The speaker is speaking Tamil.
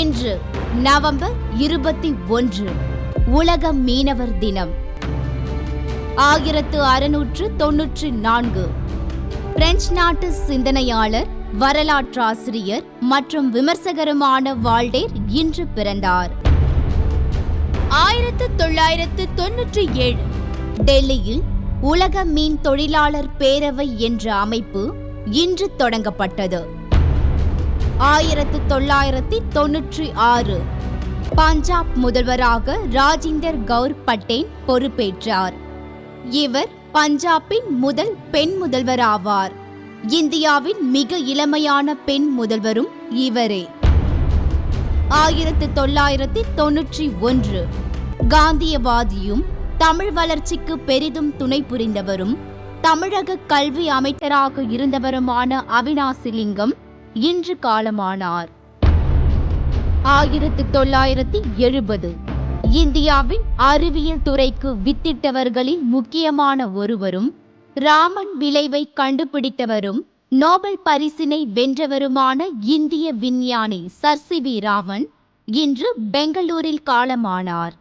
இன்று நவம்பர் 21 உலக மீனவர் தினம். 1694 பிரெஞ்சு நாட்டு சிந்தனையாளர், வரலாற்றாசிரியர் மற்றும் விமர்சகருமான வால்டேர் இன்று பிறந்தார். 1997 டெல்லியில் உலக மீன் தொழிலாளர் பேரவை என்ற அமைப்பு இன்று தொடங்கப்பட்டது. 1996 பஞ்சாப் முதல்வராக ராஜிந்தர் கவுர் பட்டேல் பொறுப்பேற்றார். இவர் பஞ்சாபின் முதல் பெண் முதல்வர் ஆவார். இந்தியாவின் மிக இளமையான பெண் முதல்வரும் இவரே. 1991 காந்தியவாதியும் தமிழ் வளர்ச்சிக்கு பெரிதும் துணை புரிந்தவரும் தமிழக கல்வி அமைச்சராக இருந்தவருமான அவினாசிலிங்கம் இன்று காலமானார். 1970 இந்தியாவின் அறிவியல் துறைக்கு வித்திட்டவர்களில் முக்கியமான ஒருவரும், ராமன் விளைவை கண்டுபிடித்தவரும், நோபல் பரிசினை வென்றவருமான இந்திய விஞ்ஞானி சர் சி வி ராமன் இன்று பெங்களூரில் காலமானார்.